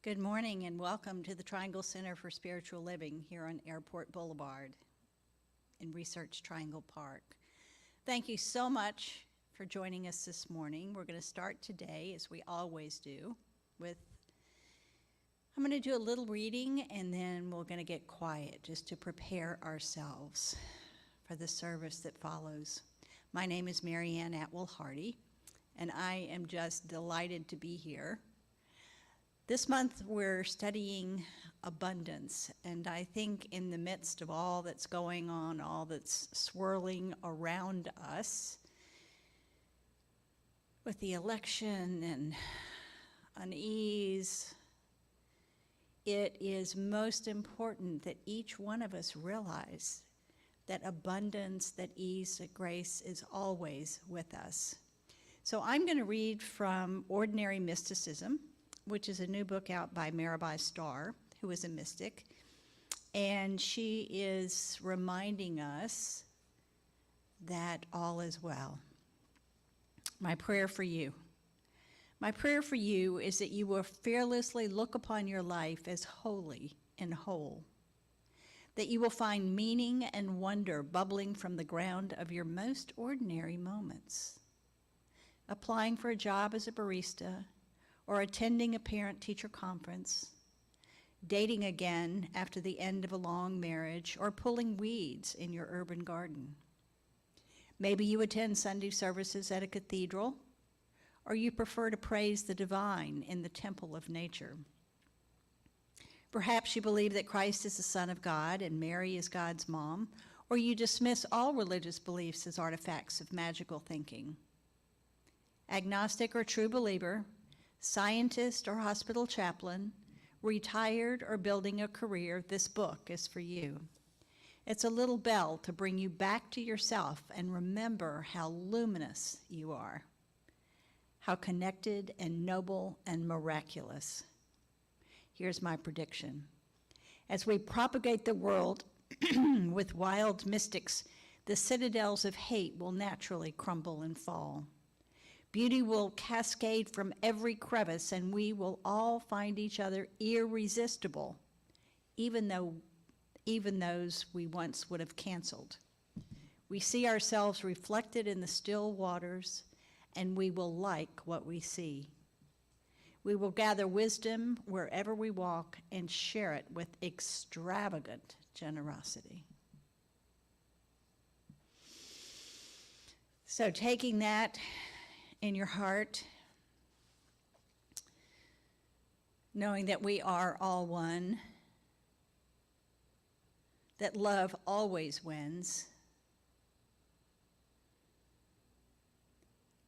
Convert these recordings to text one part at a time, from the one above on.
Good morning and welcome to the Triangle Center for Spiritual Living here on Airport Boulevard in Research Triangle Park. Thank you so much for joining us this morning. We're going to start today, as we always do, I'm going to do a little reading and then we're going to get quiet just to prepare ourselves for the service that follows. My name is Mary Ann Atwell Hardy, and I am just delighted to be here. This month we're studying abundance, and I think in the midst of all that's going on, all that's swirling around us, with the election and unease, it is most important that each one of us realize that abundance, that ease, that grace is always with us. So I'm going to read from Ordinary Mysticism, which is a new book out by Mirabai Starr, who is a mystic. And she is reminding us that all is well. My prayer for you. My prayer for you is that you will fearlessly look upon your life as holy and whole, that you will find meaning and wonder bubbling from the ground of your most ordinary moments. Applying for a job as a barista, or attending a parent-teacher conference, dating again after the end of a long marriage, or pulling weeds in your urban garden. Maybe you attend Sunday services at a cathedral, or you prefer to praise the divine in the temple of nature. Perhaps you believe that Christ is the Son of God and Mary is God's mom, or you dismiss all religious beliefs as artifacts of magical thinking. Agnostic or true believer, scientist or hospital chaplain, retired or building a career, this book is for you. It's a little bell to bring you back to yourself and remember how luminous you are, how connected and noble and miraculous. Here's my prediction. As we propagate the world with wild mystics, the citadels of hate will naturally crumble and fall. Beauty will cascade from every crevice, and we will all find each other irresistible, even those we once would have canceled. We see ourselves reflected in the still waters, and we will like what we see. We will gather wisdom wherever we walk and share it with extravagant generosity. So taking that in your heart, knowing that we are all one, that love always wins,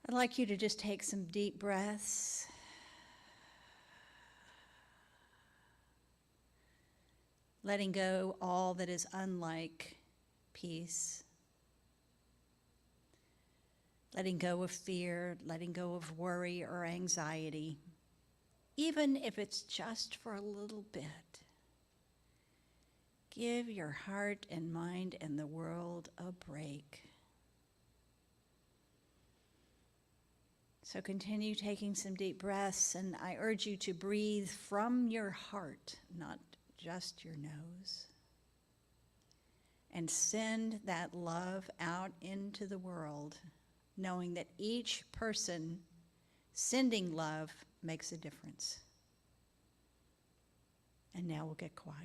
I'd like you to just take some deep breaths. Letting go all that is unlike peace. Letting go of fear, letting go of worry or anxiety, even if it's just for a little bit. Give your heart and mind and the world a break. So continue taking some deep breaths, and I urge you to breathe from your heart, not just your nose, and send that love out into the world, knowing that each person sending love makes a difference. And now we'll get quiet.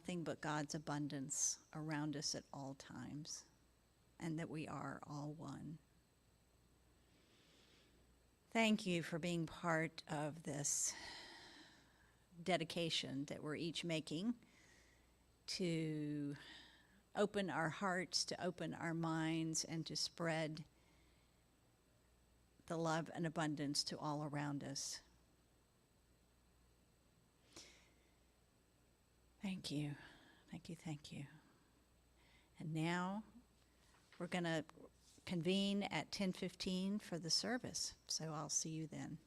nothing but God's abundance around us at all times, and that we are all one. Thank you for being part of this dedication that we're each making to open our hearts, to open our minds, and to spread the love and abundance to all around us. Thank you. Thank you. Thank you. And now we're going to convene at 10:15 for the service. So I'll see you then.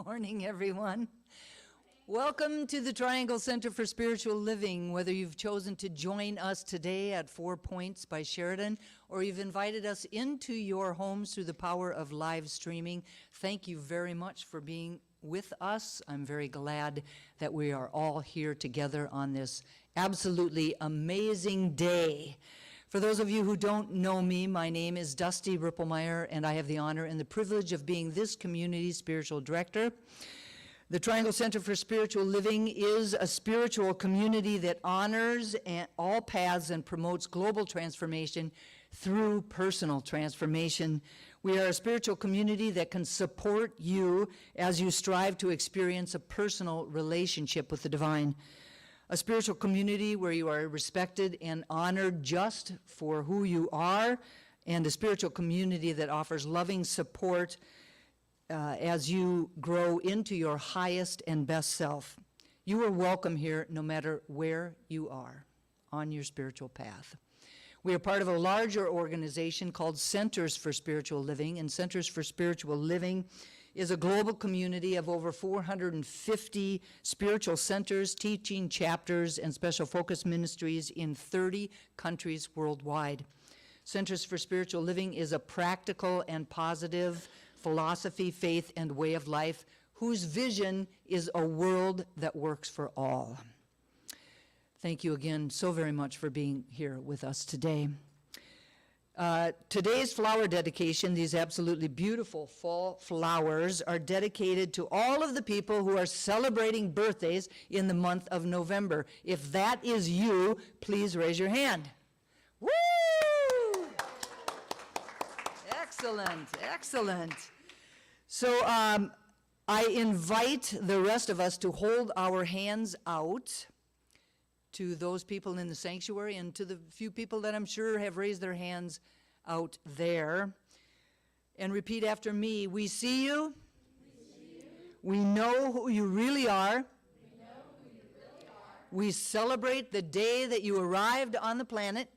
morning, everyone. Welcome to the Triangle Center for Spiritual Living. Whether you've chosen to join us today at 4 Points by Sheridan, or you've invited us into your homes through the power of live streaming, thank you very much for being with us. I'm very glad that we are all here together on this absolutely amazing day. For those of you who don't know me, my name is Dusty Rippelmeyer, and I have the honor and the privilege of being this community's spiritual director. The Triangle Center for Spiritual Living is a spiritual community that honors all paths and promotes global transformation through personal transformation. We are a spiritual community that can support you as you strive to experience a personal relationship with the divine. A spiritual community where you are respected and honored just for who you are, and a spiritual community that offers loving support as you grow into your highest and best self. You are welcome here no matter where you are on your spiritual path. We are part of a larger organization called Centers for Spiritual Living, and Centers for Spiritual Living is a global community of over 450 spiritual centers, teaching chapters, and special focus ministries in 30 countries worldwide. Centers for Spiritual Living is a practical and positive philosophy, faith, and way of life whose vision is a world that works for all. Thank you again so very much for being here with us today. Today's flower dedication, these absolutely beautiful fall flowers, are dedicated to all of the people who are celebrating birthdays in the month of November. If that is you, please raise your hand. Woo! Excellent, excellent. So I invite the rest of us to hold our hands out to those people in the sanctuary and to the few people that I'm sure have raised their hands out there. And repeat after me. We see you. We know who you really are. We celebrate the day that you arrived on the planet.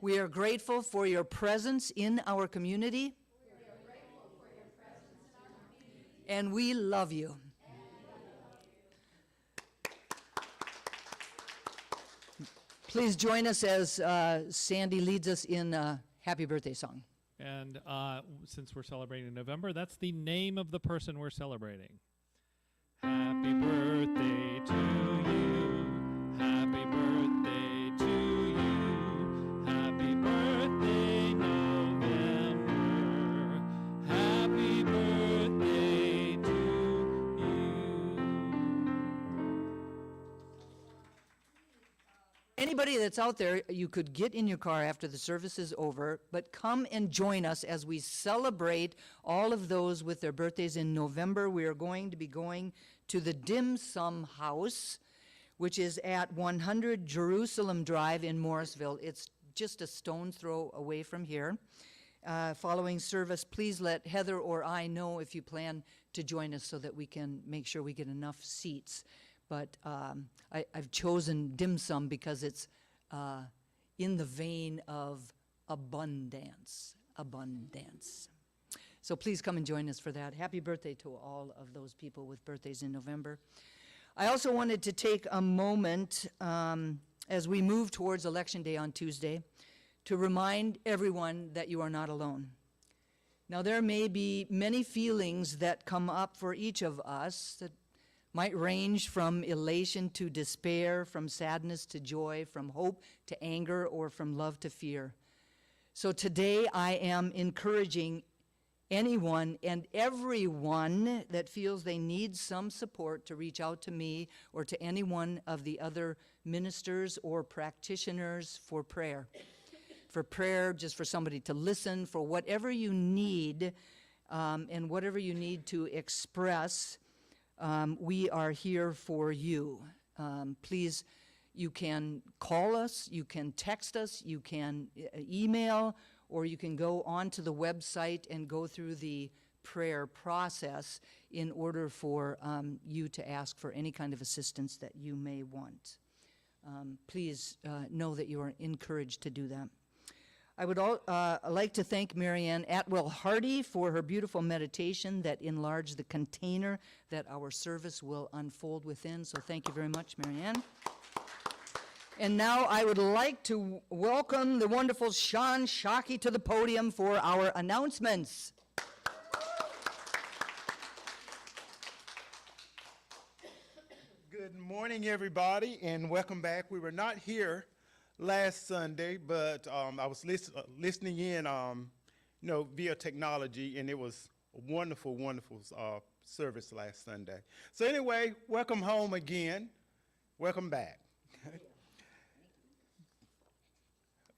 We are grateful for your presence in our community. And we love you. Please join us as Sandy leads us in a happy birthday song. And since we're celebrating in November, that's the name of the person we're celebrating. Happy birthday to you. Happy birthday to you. Happy birthday, November. Happy birthday to you. Anybody that's out there, you could get in your car after the service is over, but come and join us as we celebrate all of those with their birthdays in November. We are going to be going to the Dim Sum House, which is at 100 Jerusalem Drive in Morrisville. It's just a stone's throw away from here. Following service, please let Heather or I know if you plan to join us so that we can make sure we get enough seats. But I've chosen dim sum because it's in the vein of abundance. So please come and join us for that. Happy birthday to all of those people with birthdays in November. I also wanted to take a moment as we move towards Election Day on Tuesday to remind everyone that you are not alone. Now, there may be many feelings that come up for each of us that might range from elation to despair, from sadness to joy, from hope to anger, or from love to fear. So today I am encouraging anyone and everyone that feels they need some support to reach out to me or to any one of the other ministers or practitioners for prayer. For prayer, just for somebody to listen, for whatever you need and whatever you need to express. We are here for you. Please, you can call us, you can text us, you can email, or you can go onto the website and go through the prayer process in order for you to ask for any kind of assistance that you may want. Please know that you are encouraged to do that. I would like to thank Marianne Atwell Hardy for her beautiful meditation that enlarged the container that our service will unfold within. So thank you very much, Marianne. And now I would like to welcome the wonderful Sean Shockey to the podium for our announcements. Good morning, everybody, and welcome back. We were not here last Sunday, but I was listening in, via technology, and it was a wonderful, wonderful service last Sunday. So anyway, welcome home again. Welcome back.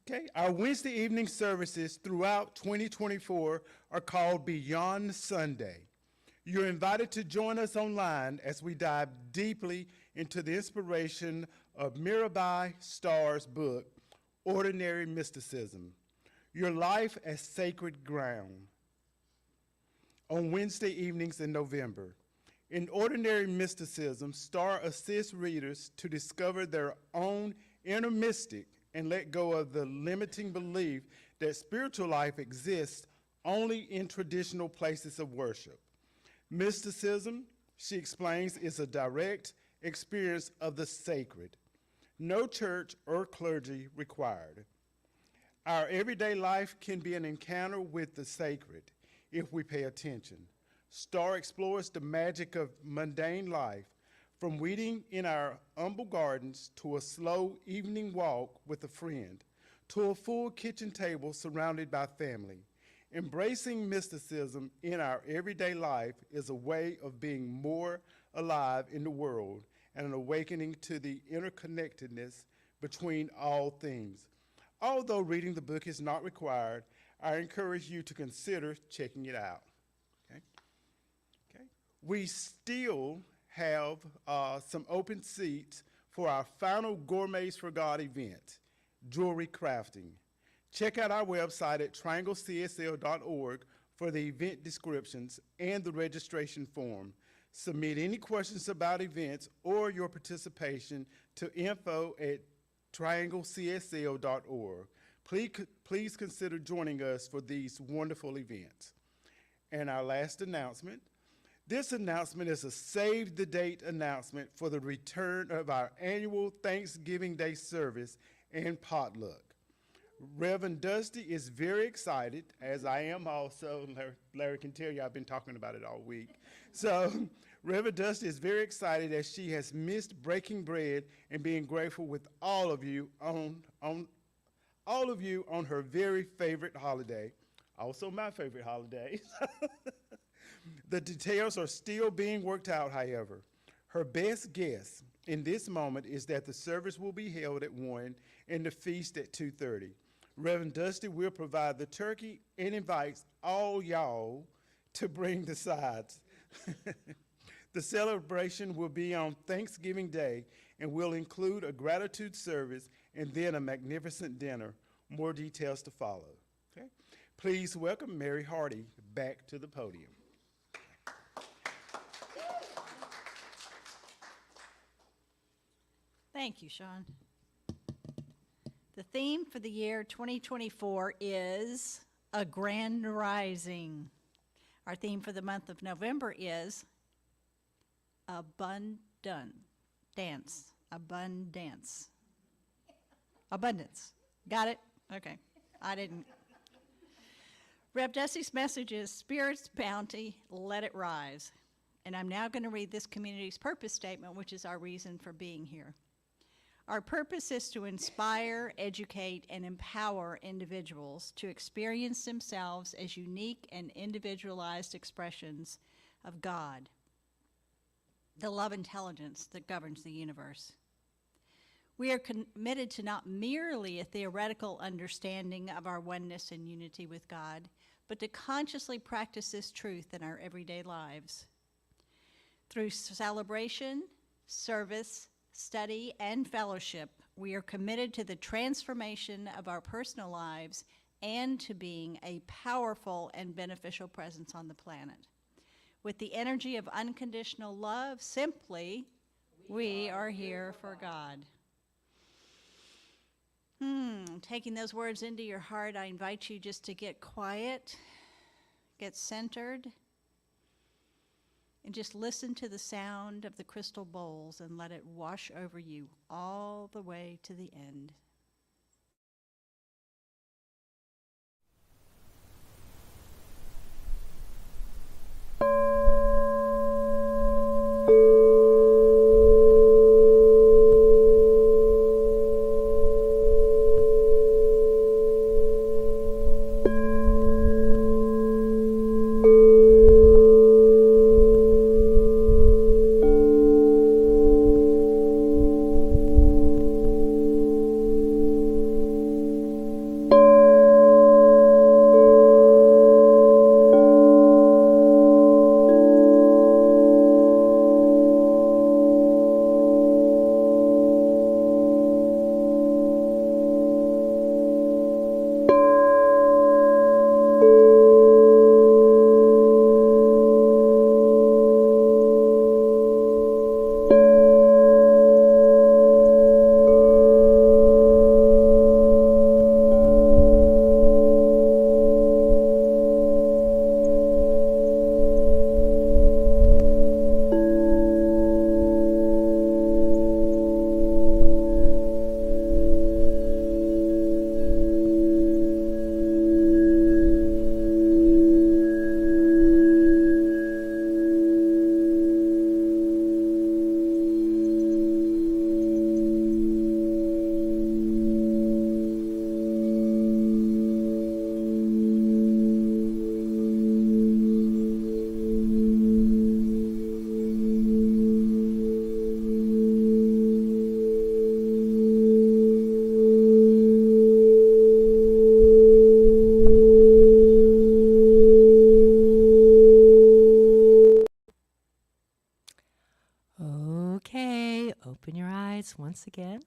Okay, our Wednesday evening services throughout 2024 are called Beyond Sunday. You're invited to join us online as we dive deeply into the inspiration of Mirabai Starr's book, Ordinary Mysticism, Your Life as Sacred Ground, on Wednesday evenings in November. In Ordinary Mysticism, Starr assists readers to discover their own inner mystic and let go of the limiting belief that spiritual life exists only in traditional places of worship. Mysticism, she explains, is a direct experience of the sacred. No church or clergy required. Our everyday life can be an encounter with the sacred if we pay attention. Starr explores the magic of mundane life, from weeding in our humble gardens to a slow evening walk with a friend, to a full kitchen table surrounded by family. Embracing mysticism in our everyday life is a way of being more alive in the world and an awakening to the interconnectedness between all things. Although reading the book is not required, I encourage you to consider checking it out. Okay. We still have some open seats for our final Gourmets for God event, jewelry crafting. Check out our website at trianglecsl.org for the event descriptions and the registration form. Submit any questions about events or your participation to info@trianglecsl.org. Please consider joining us for these wonderful events. And our last announcement. This announcement is a save the date announcement for the return of our annual Thanksgiving Day service and potluck. Reverend Dusty is very excited, as I am also. Larry can tell you I've been talking about it all week. So Reverend Dusty is very excited as she has missed breaking bread and being grateful with all of you on her very favorite holiday, also my favorite holiday. The details are still being worked out, however. Her best guess in this moment is that the service will be held at 1 and the feast at 2:30. Reverend Dusty will provide the turkey and invites all y'all to bring the sides. The celebration will be on Thanksgiving Day and will include a gratitude service and then a magnificent dinner. More details to follow. Okay? Please welcome Mary Hardy back to the podium. Thank you, Sean. The theme for the year 2024 is A Grand Rising. Our theme for the month of November is Abundance. Abundance. Got it? Okay. I didn't. Reb Dusty's message is Spirit's bounty, let it rise. And I'm now going to read this community's purpose statement, which is our reason for being here. Our purpose is to inspire, educate, and empower individuals to experience themselves as unique and individualized expressions of God, the love intelligence that governs the universe. We are committed to not merely a theoretical understanding of our oneness and unity with God, but to consciously practice this truth in our everyday lives. Through celebration, service, study, and fellowship, we are committed to the transformation of our personal lives and to being a powerful and beneficial presence on the planet. With the energy of unconditional love, simply, we are here for God. Taking those words into your heart, I invite you just to get quiet, get centered, and just listen to the sound of the crystal bowls and let it wash over you all the way to the end. Okay, open your eyes once again.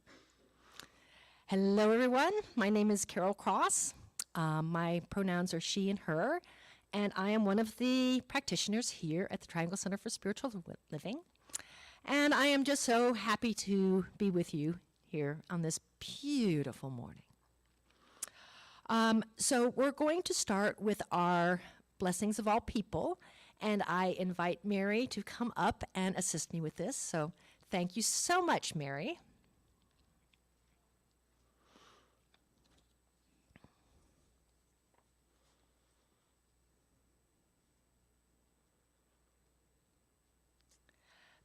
Hello, everyone. My name is Carol Cross. My pronouns are she and her, and I am one of the practitioners here at the Triangle Center for Spiritual Living. And I am just so happy to be with you here on this beautiful morning. So we're going to start with our blessings of all people, and I invite Mary to come up and assist me with this. So thank you so much, Mary.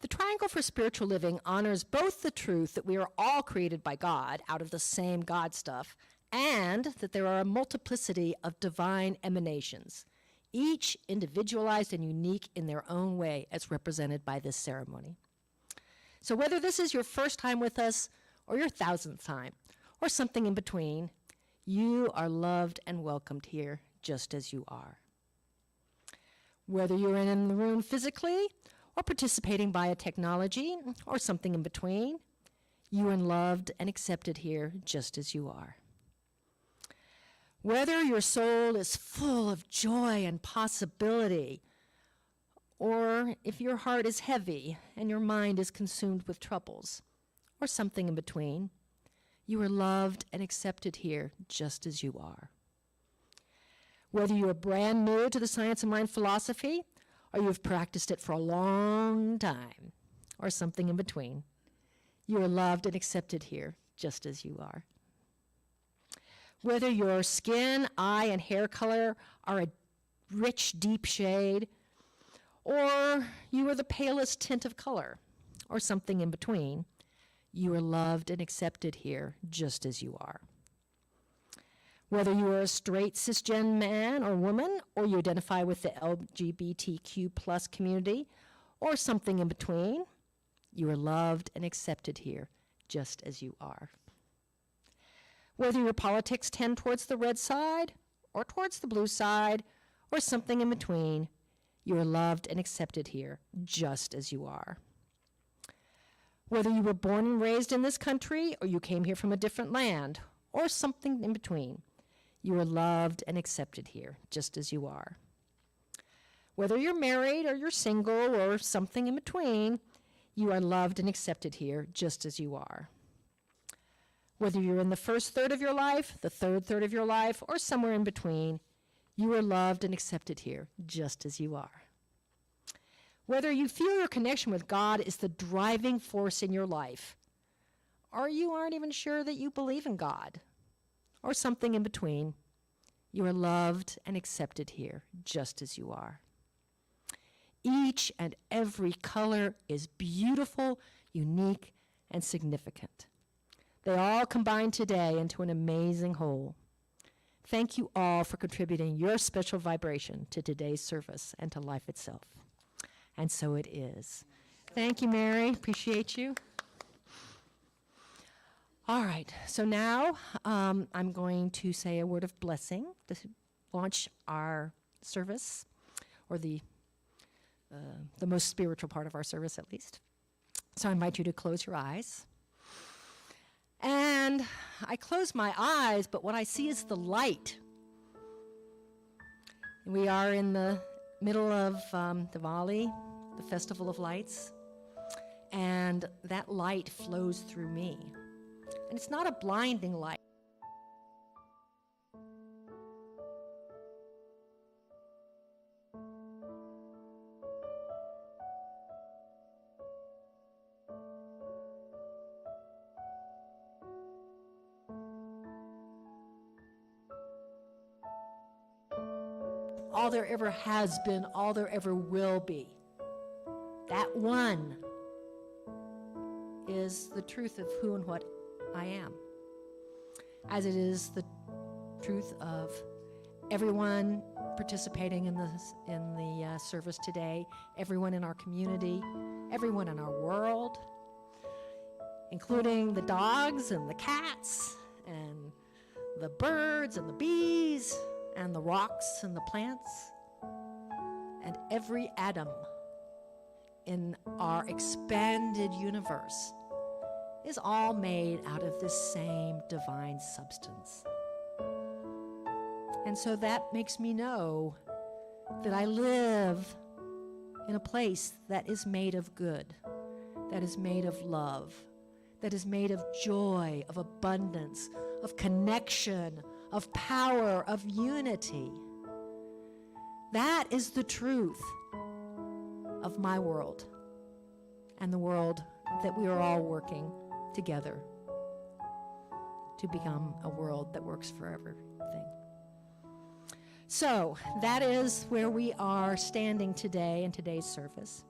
The Triangle for Spiritual Living honors both the truth that we are all created by God out of the same God stuff, and that there are a multiplicity of divine emanations, each individualized and unique in their own way as represented by this ceremony. So whether this is your first time with us, or your 1000th time, or something in between, you are loved and welcomed here just as you are. Whether you're in the room physically, or participating via technology, or something in between, you are loved and accepted here just as you are. Whether your soul is full of joy and possibility, or if your heart is heavy and your mind is consumed with troubles, or something in between, you are loved and accepted here just as you are. Whether you are brand new to the science of mind philosophy, or you've practiced it for a long time, or something in between, you are loved and accepted here just as you are. Whether your skin, eye, and hair color are a rich, deep shade, or you are the palest tint of color, or something in between, you are loved and accepted here just as you are. Whether you are a straight cisgen man or woman, or you identify with the LGBTQ plus community, or something in between, you are loved and accepted here just as you are. Whether your politics tend towards the red side, or towards the blue side, or something in between, you are loved and accepted here just as you are. Whether you were born and raised in this country, or you came here from a different land, or something in between, you are loved and accepted here just as you are. Whether you're married or you're single or something in between, you are loved and accepted here just as you are. Whether you're in the first third of your life, the third third of your life, or somewhere in between, you are loved and accepted here, just as you are. Whether you feel your connection with God is the driving force in your life, or you aren't even sure that you believe in God, or something in between, you are loved and accepted here, just as you are. Each and every color is beautiful, unique, and significant. They all combine today into an amazing whole. Thank you all for contributing your special vibration to today's service and to life itself. And so it is. Thank you, Mary. Appreciate you. All right, so now I'm going to say a word of blessing to launch our service, or the most spiritual part of our service, at least. So I invite you to close your eyes. And I close my eyes, but what I see is the light. We are in the middle of Diwali, the Festival of Lights, and that light flows through me. And it's not a blinding light. All there ever has been, all there ever will be. That one is the truth of who and what I am, as it is the truth of everyone participating in the service today, everyone in our community, everyone in our world, including the dogs and the cats and the birds and the bees and the rocks and the plants, and every atom in our expanded universe is all made out of this same divine substance. And so that makes me know that I live in a place that is made of good, that is made of love, that is made of joy, of abundance, of connection, of power, of unity. That is the truth of my world and the world that we are all working together to become a world that works for everything. So that is where we are standing today in today's service,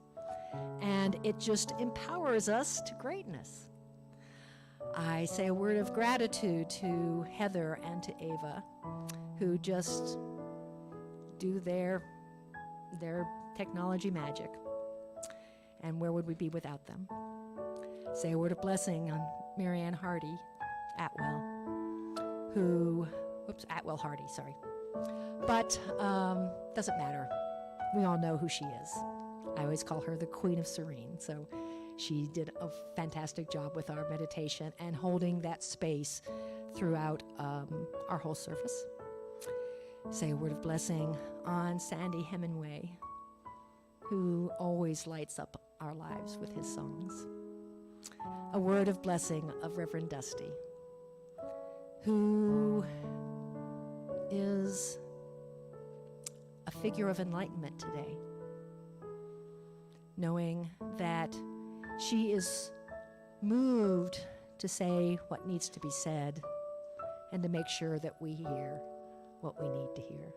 and it just empowers us to greatness. I say a word of gratitude to Heather and to Ava, who just do their technology magic. And where would we be without them? Say a word of blessing on Marianne Hardy, Atwell Hardy, sorry. But doesn't matter. We all know who she is. I always call her the Queen of Serene. So she did a fantastic job with our meditation and holding that space throughout our whole service. Say a word of blessing on Sandy Hemingway, who always lights up our lives with his songs. A word of blessing of Reverend Dusty, who is a figure of enlightenment today, knowing that she is moved to say what needs to be said and to make sure that we hear what we need to hear.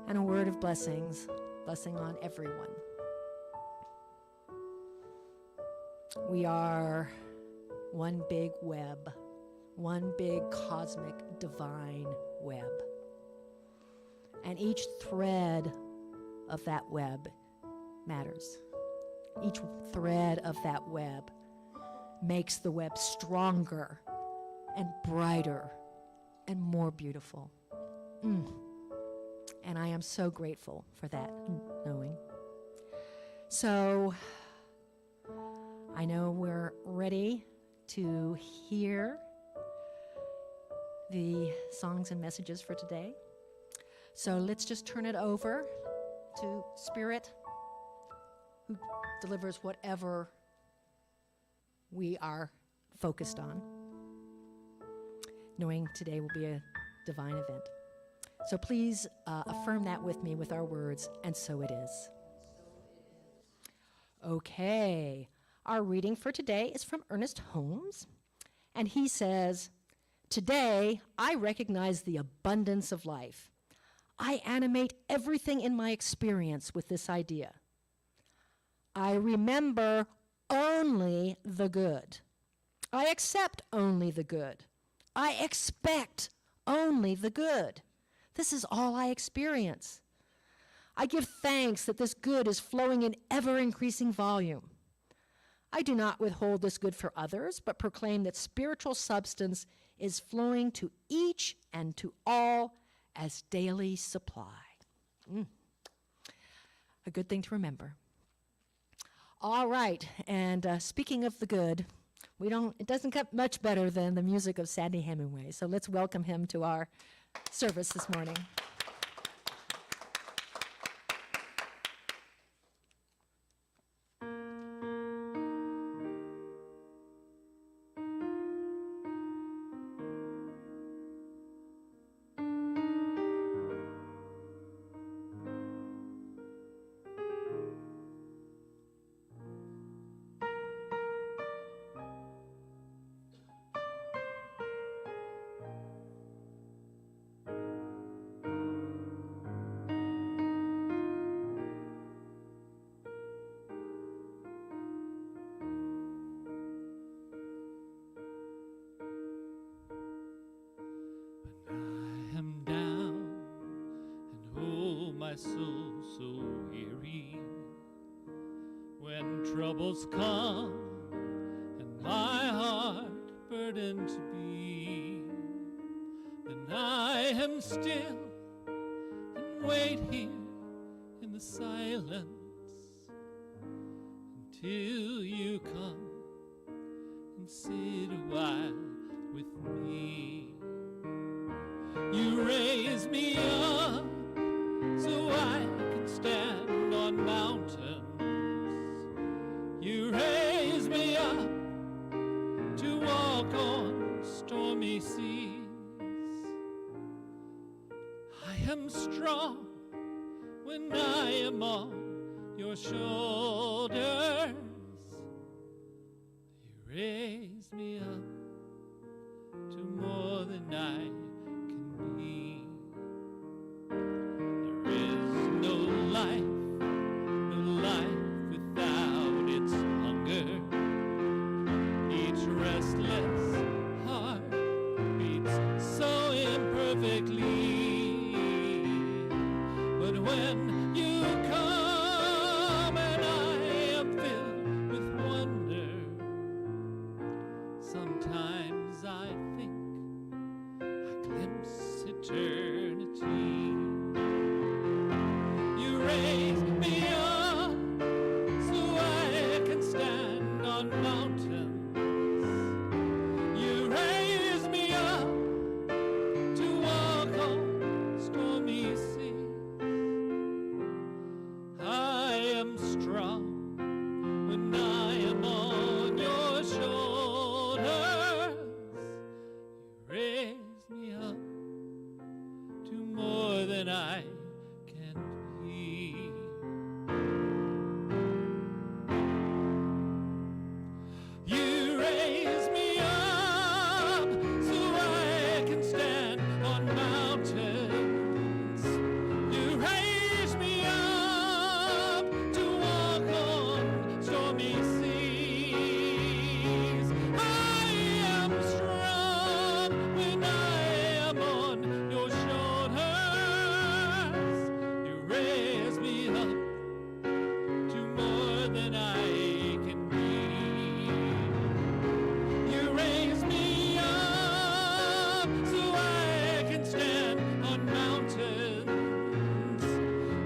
And a word of blessing on everyone. We are one big web, one big cosmic divine web. And each thread of that web matters. Each thread of that web makes the web stronger and brighter and more beautiful. And I am so grateful for that knowing. So I know we're ready to hear the songs and messages for today. So let's just turn it over to Spirit, who delivers whatever we are focused on. knowing today will be a divine event. So please affirm that with me with our words, and so it is. Okay, our reading for today is from Ernest Holmes, and he says, "Today, I recognize the abundance of life. I animate everything in my experience with this idea. I remember only the good. I accept only the good. I expect only the good. This is all I experience. I give thanks that this good is flowing in ever-increasing volume. I do not withhold this good for others, but proclaim that spiritual substance is flowing to each and to all as daily supply." A good thing to remember. All right, and speaking of the good, it doesn't get much better than the music of Sandy Hemingway, so let's welcome him to our service this morning. I am down and oh my soul so weary. When troubles come and my heart burdened to be, then I am still and wait here in the silence until you come and sit a while with me. You raise me up so I can stand on mountains. You raise me up to walk on stormy seas. I am strong when I am on your shoulders. You raise me up to more than I can be. There is no life without its hunger. Each restless heart beats so imperfectly. But when you come and I am filled with wonder, sometimes I think I glimpse eternity. You raise me up so I can stand on mountains. You raise me up to walk on stormy seas. I am strong when I am on your shoulders. You raise me up to more than I can be. You raise me up so I can stand on mountains. You raise me up to walk on stormy seas. I am strong when I am on your shoulders. You raise me up to more than I can be. You raise me up so I can stand on mountains.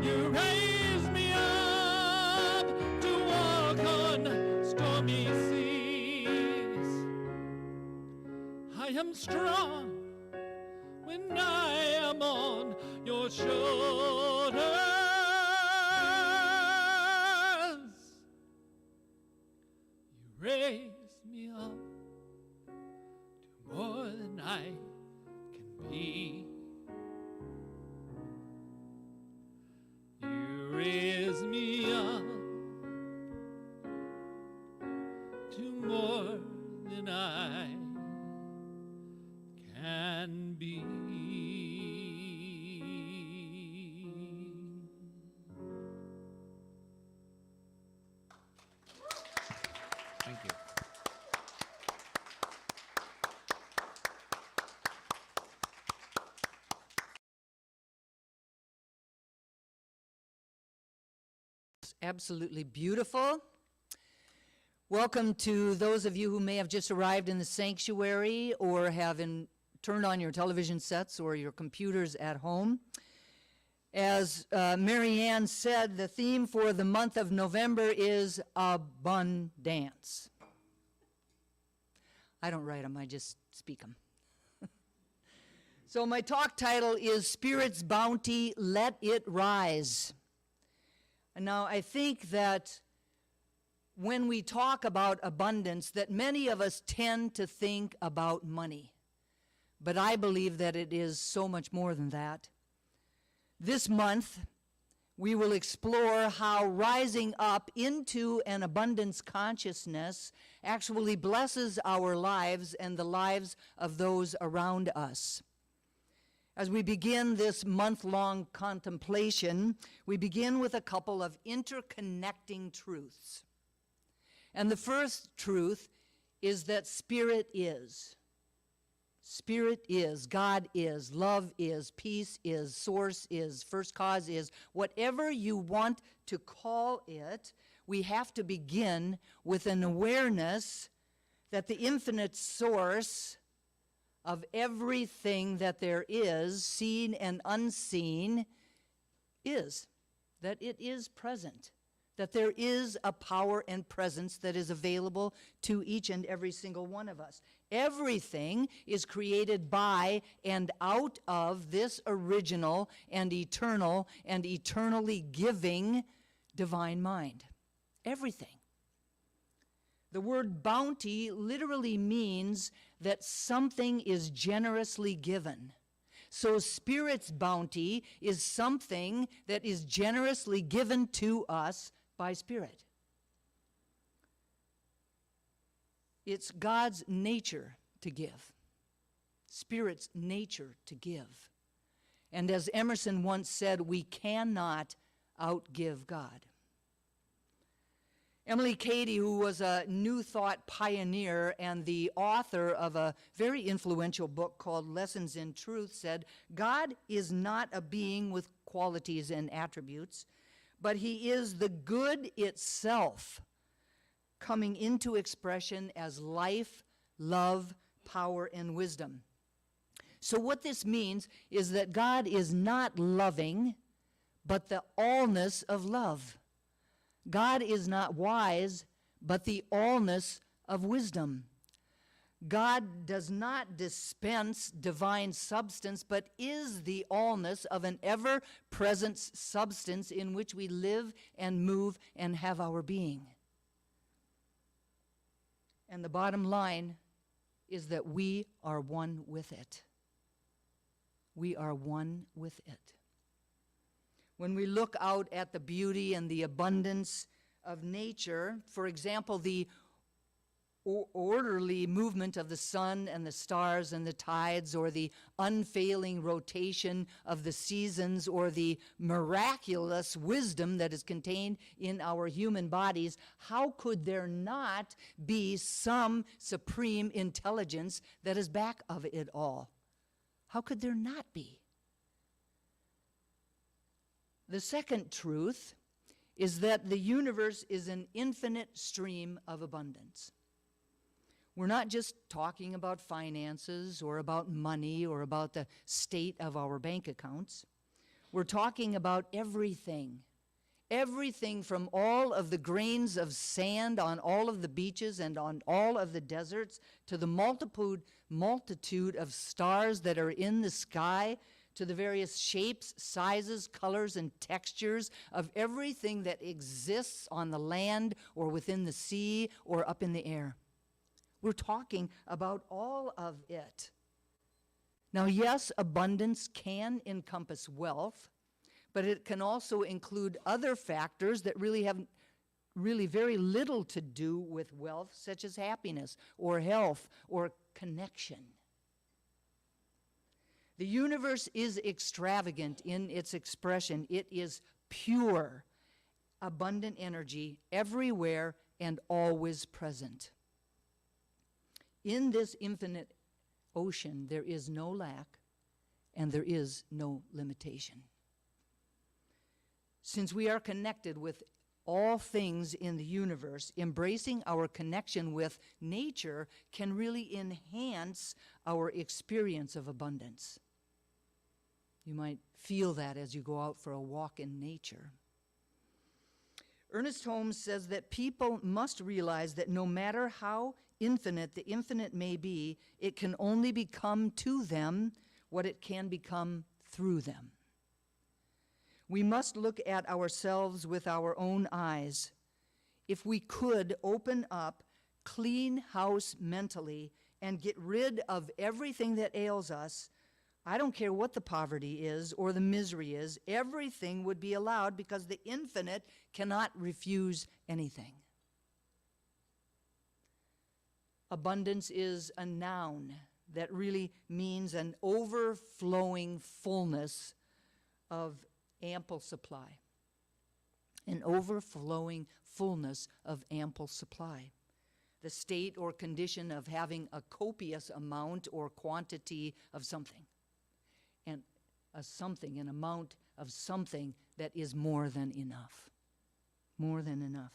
You raise me up to walk on stormy seas. I am strong when I am on your shoulders. You raise me up to more than I me. You raise me up to more than I can be. Thank you. It's absolutely beautiful. Welcome to those of you who may have just arrived in the sanctuary or have turned on your television sets or your computers at home. As Mary Ann said, the theme for the month of November is abundance. I don't write them, I just speak them. So my talk title is Spirit's Bounty, Let It Rise. And now I think that when we talk about abundance, that many of us tend to think about money. But I believe that it is so much more than that. This month, we will explore how rising up into an abundance consciousness actually blesses our lives and the lives of those around us. As we begin this month-long contemplation, we begin with a couple of interconnecting truths. And the first truth is that Spirit is. Spirit is, God is, love is, peace is, source is, first cause is. Whatever you want to call it, we have to begin with an awareness that the infinite source of everything that there is, seen and unseen, is. That it is present. That there is a power and presence that is available to each and every single one of us. Everything is created by and out of this original and eternally giving divine mind. Everything. The word bounty literally means that something is generously given. So Spirit's bounty is something that is generously given to us by Spirit. It's God's nature to give. Spirit's nature to give. And as Emerson once said, we cannot outgive God. Emily Cady, who was a New Thought pioneer and the author of a very influential book called Lessons in Truth, said, God is not a being with qualities and attributes, but he is the good itself coming into expression as life, love, power, and wisdom. So what this means is that God is not loving, but the allness of love. God is not wise, but the allness of wisdom. God does not dispense divine substance, but is the allness of an ever-present substance in which we live and move and have our being. And the bottom line is that we are one with it. We are one with it. When we look out at the beauty and the abundance of nature, for example, the orderly movement of the sun and the stars and the tides, or the unfailing rotation of the seasons, or the miraculous wisdom that is contained in our human bodies, how could there not be some supreme intelligence that is back of it all? How could there not be? The second truth is that the universe is an infinite stream of abundance. We're not just talking about finances or about money or about the state of our bank accounts. We're talking about everything. Everything from all of the grains of sand on all of the beaches and on all of the deserts to the multitude of stars that are in the sky, to the various shapes, sizes, colors, and textures of everything that exists on the land or within the sea or up in the air. We're talking about all of it. Now, yes, abundance can encompass wealth, but it can also include other factors that really have very little to do with wealth, such as happiness or health or connection. The universe is extravagant in its expression. It is pure, abundant energy everywhere and always present. In this infinite ocean, there is no lack and there is no limitation. Since we are connected with all things in the universe, embracing our connection with nature can really enhance our experience of abundance. You might feel that as you go out for a walk in nature. Ernest Holmes says that people must realize that no matter how infinite the infinite may be, it can only become to them what it can become through them. We must look at ourselves with our own eyes. If we could open up, clean house mentally, and get rid of everything that ails us, I don't care what the poverty is or the misery is, everything would be allowed because the infinite cannot refuse anything. Abundance is a noun that really means an overflowing fullness of ample supply. An overflowing fullness of ample supply. The state or condition of having a copious amount or quantity of something. And an amount of something that is more than enough. More than enough.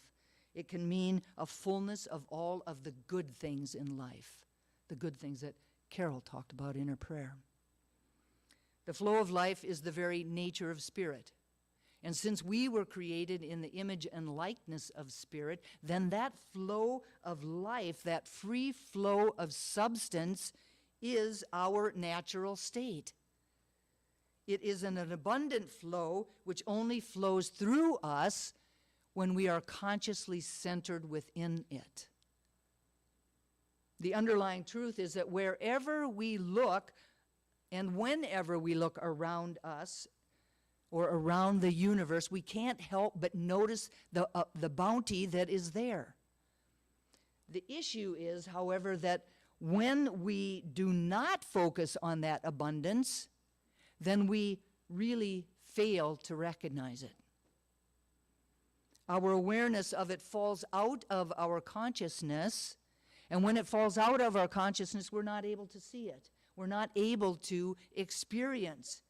It can mean a fullness of all of the good things in life. The good things that Carol talked about in her prayer. The flow of life is the very nature of spirit. And since we were created in the image and likeness of spirit, then that flow of life, that free flow of substance, is our natural state. It is an abundant flow which only flows through us when we are consciously centered within it. The underlying truth is that wherever we look and whenever we look around us or around the universe, we can't help but notice the bounty that is there. The issue is, however, that when we do not focus on that abundance, then we really fail to recognize it. Our awareness of it falls out of our consciousness, and when it falls out of our consciousness, we're not able to see it. We're not able to experience.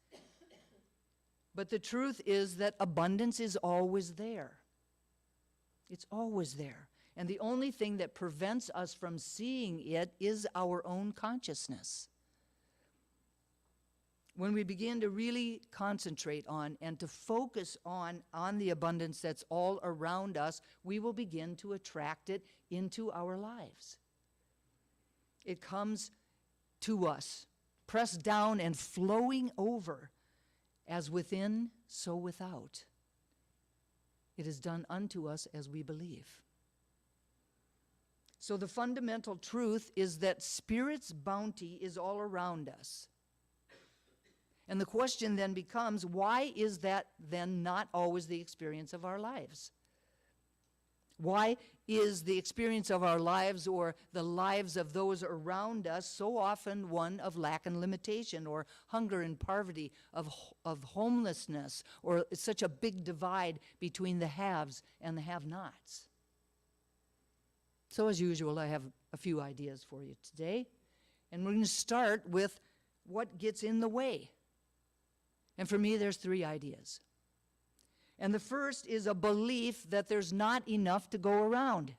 But the truth is that abundance is always there. It's always there. And the only thing that prevents us from seeing it is our own consciousness. When we begin to really concentrate on and to focus on the abundance that's all around us, we will begin to attract it into our lives. It comes to us, pressed down and flowing over, as within, so without. It is done unto us as we believe. So the fundamental truth is that Spirit's bounty is all around us. And the question then becomes, why is that then not always the experience of our lives? Why is the experience of our lives or the lives of those around us so often one of lack and limitation, or hunger and poverty, of homelessness, or such a big divide between the haves and the have-nots? So as usual, I have a few ideas for you today. And we're going to start with what gets in the way. And for me, there's 3 ideas. And the first is a belief that there's not enough to go around.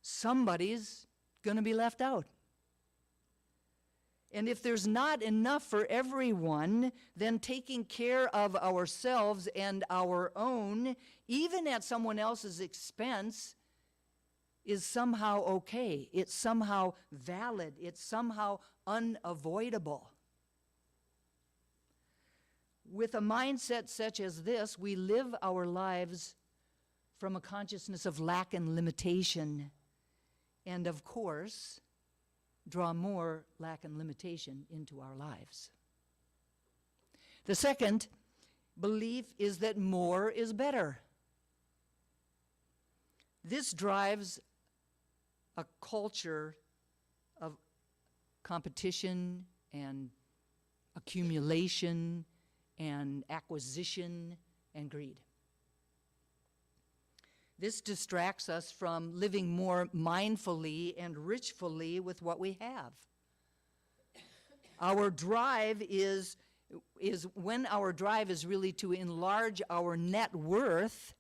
Somebody's going to be left out. And if there's not enough for everyone, then taking care of ourselves and our own, even at someone else's expense, is somehow okay. It's somehow valid. It's somehow unavoidable. With a mindset such as this, we live our lives from a consciousness of lack and limitation. And of course, draw more lack and limitation into our lives. The second belief is that more is better. This drives a culture of competition and accumulation and acquisition and greed. This distracts us from living more mindfully and richfully with what we have. Our drive is when our drive is really to enlarge our net worth,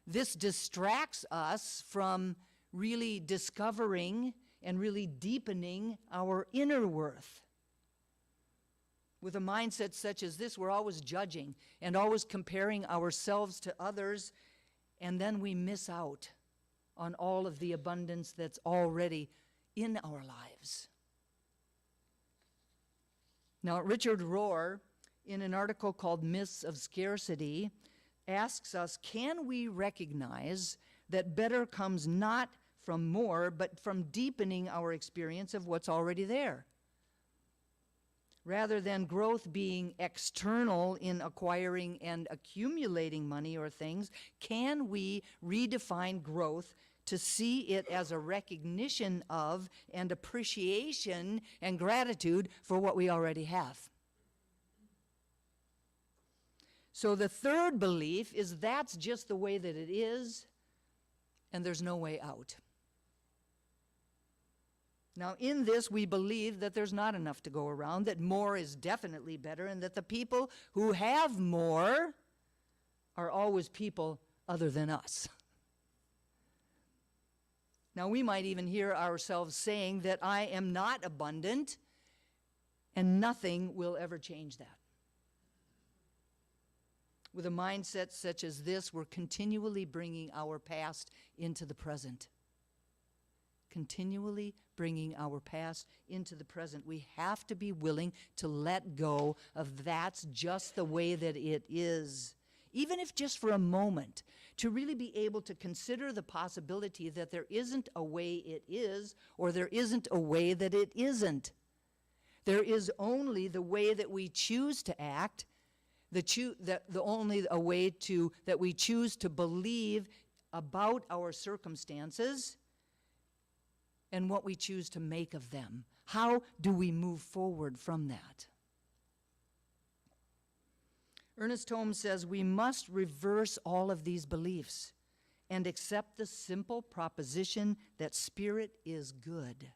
this distracts us from really discovering and really deepening our inner worth. With a mindset such as this, we're always judging and always comparing ourselves to others, and then we miss out on all of the abundance that's already in our lives. Now, Richard Rohr, in an article called Myths of Scarcity, asks us, can we recognize that better comes not from more, but from deepening our experience of what's already there? Rather than growth being external in acquiring and accumulating money or things, can we redefine growth to see it as a recognition of and appreciation and gratitude for what we already have? So the third belief is that's just the way that it is, and there's no way out. Now, in this, we believe that there's not enough to go around, that more is definitely better, and that the people who have more are always people other than us. Now, we might even hear ourselves saying that I am not abundant, and nothing will ever change that. With a mindset such as this, we're continually bringing our past into the present. Continually bringing our past into the present. We have to be willing to let go of that's just the way that it is, even if just for a moment, to really be able to consider the possibility that there isn't a way it is, or there isn't a way that it isn't. There is only the way that we choose to act, only a way that we choose to believe about our circumstances, and what we choose to make of them. How do we move forward from that? Ernest Holmes says we must reverse all of these beliefs and accept the simple proposition that spirit is good.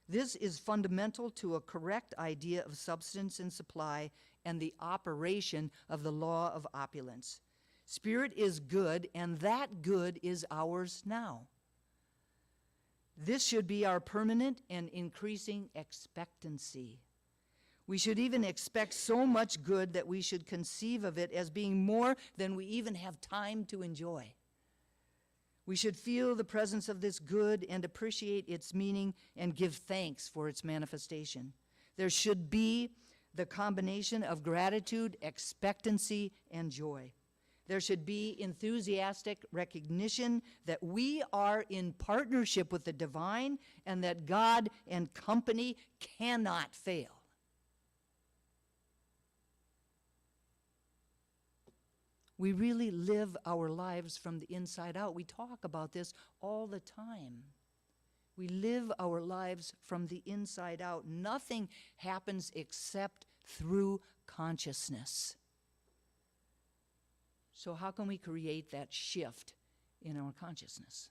This is fundamental to a correct idea of substance and supply and the operation of the law of opulence. Spirit is good, and that good is ours now. This should be our permanent and increasing expectancy. We should even expect so much good that we should conceive of it as being more than we even have time to enjoy. We should feel the presence of this good and appreciate its meaning and give thanks for its manifestation. There should be the combination of gratitude, expectancy, and joy. There should be enthusiastic recognition that we are in partnership with the divine and that God and company cannot fail. We really live our lives from the inside out. We talk about this all the time. We live our lives from the inside out. Nothing happens except through consciousness. So how can we create that shift in our consciousness?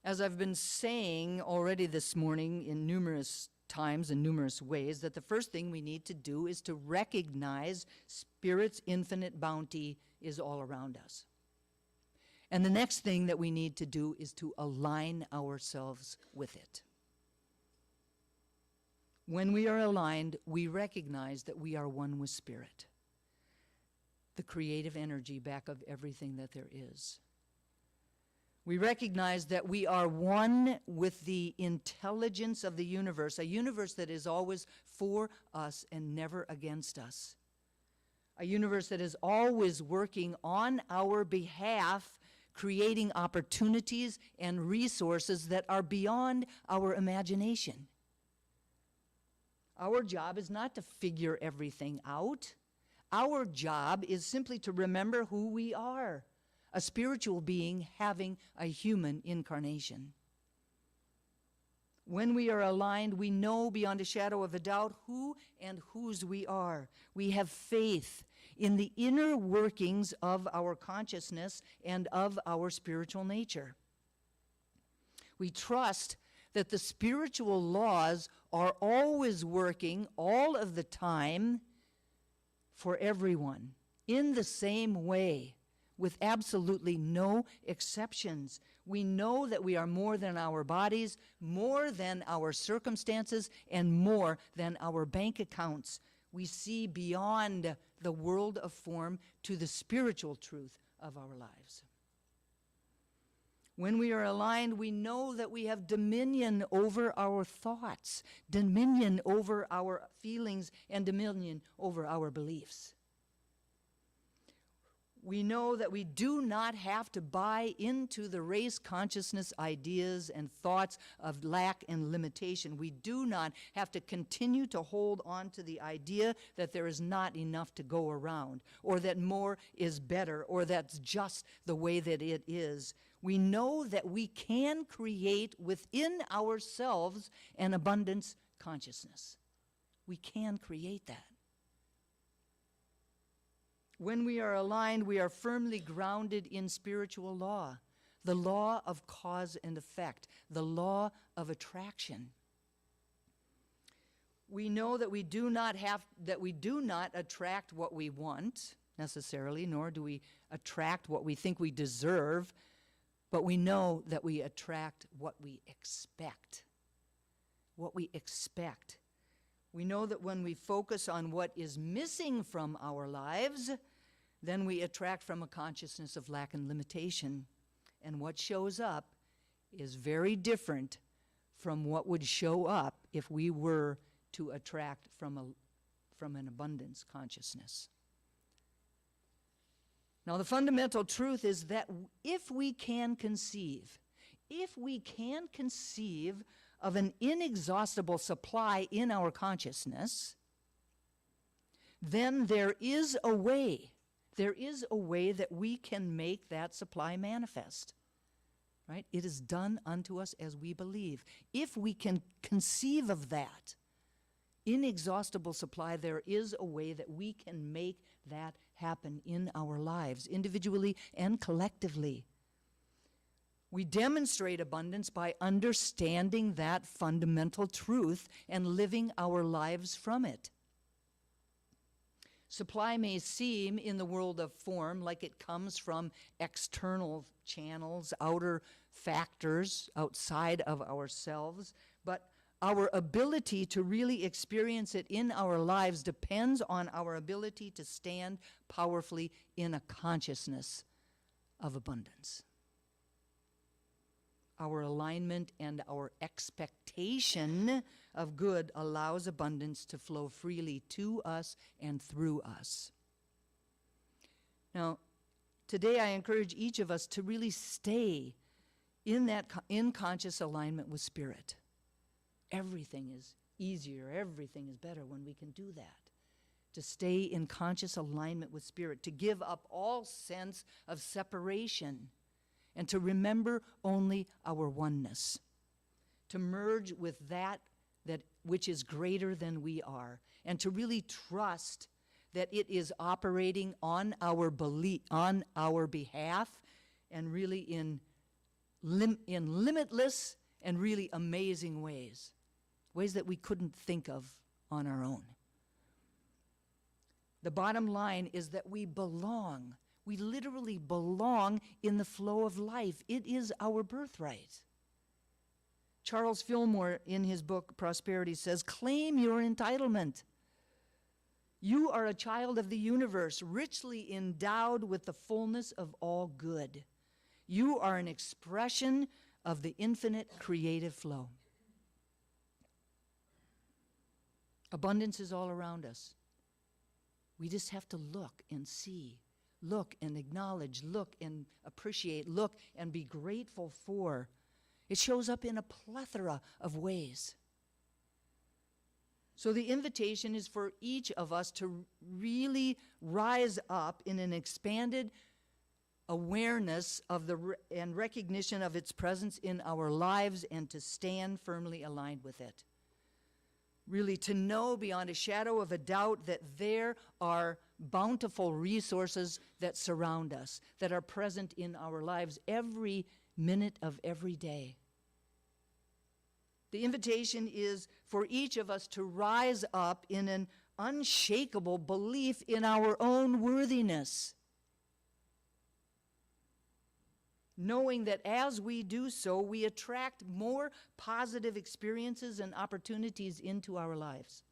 As I've been saying already this morning in numerous times in numerous ways, that the first thing we need to do is to recognize Spirit's infinite bounty is all around us. And the next thing that we need to do is to align ourselves with it. When we are aligned, we recognize that we are one with Spirit, the creative energy back of everything that there is. We recognize that we are one with the intelligence of the universe, a universe that is always for us and never against us. A universe that is always working on our behalf creating opportunities and resources that are beyond our imagination. Our job is not to figure everything out. Our job is simply to remember who we are, a spiritual being having a human incarnation. When we are aligned, we know beyond a shadow of a doubt who and whose we are. We have faith in the inner workings of our consciousness and of our spiritual nature. We trust that the spiritual laws are always working all of the time for everyone in the same way, with absolutely no exceptions. We know that we are more than our bodies, more than our circumstances, and more than our bank accounts. We see beyond the world of form to the spiritual truth of our lives. When we are aligned, we know that we have dominion over our thoughts, dominion over our feelings, and dominion over our beliefs. We know that we do not have to buy into the race consciousness ideas and thoughts of lack and limitation. We do not have to continue to hold on to the idea that there is not enough to go around, or that more is better, or that's just the way that it is. We know that we can create within ourselves an abundance consciousness. We can create that. When we are aligned, we are firmly grounded in spiritual law, the law of cause and effect, the law of attraction. We know that we do not attract what we want necessarily, nor do we attract what we think we deserve, but we know that we attract what we expect. What we expect. We know that when we focus on what is missing from our lives, then we attract from a consciousness of lack and limitation. And what shows up is very different from what would show up if we were to attract from an abundance consciousness. Now, the fundamental truth is that if we can conceive of an inexhaustible supply in our consciousness, then there is a way that we can make that supply manifest. Right? It is done unto us as we believe. If we can conceive of that inexhaustible supply, there is a way that we can make that happen in our lives, individually and collectively. We demonstrate abundance by understanding that fundamental truth and living our lives from it. Supply may seem in the world of form like it comes from external channels, outer factors outside of ourselves, but our ability to really experience it in our lives depends on our ability to stand powerfully in a consciousness of abundance. Our alignment and our expectation of good allows abundance to flow freely to us and through us. Now, today I encourage each of us to really stay in that conscious alignment with Spirit. Everything is easier, everything is better when we can do that. To stay in conscious alignment with Spirit, to give up all sense of separation, and to remember only our oneness, to merge with that which is greater than we are, and to really trust that it is operating on our behalf, and really in limitless and really amazing ways that we couldn't think of on our own. The bottom line is that we belong. We literally belong in the flow of life. It is our birthright. Charles Fillmore, in his book Prosperity, says, "Claim your entitlement. You are a child of the universe, richly endowed with the fullness of all good. You are an expression of the infinite creative flow." Abundance is all around us. We just have to look and see. look and acknowledge, look and appreciate, look and be grateful for. It shows up in a plethora of ways. So the invitation is for each of us to really rise up in an expanded awareness of and recognition of its presence in our lives, and to stand firmly aligned with it. Really to know beyond a shadow of a doubt that there are bountiful resources that surround us, that are present in our lives every minute of every day. The invitation is for each of us to rise up in an unshakable belief in our own worthiness, knowing that as we do so, we attract more positive experiences and opportunities into our lives.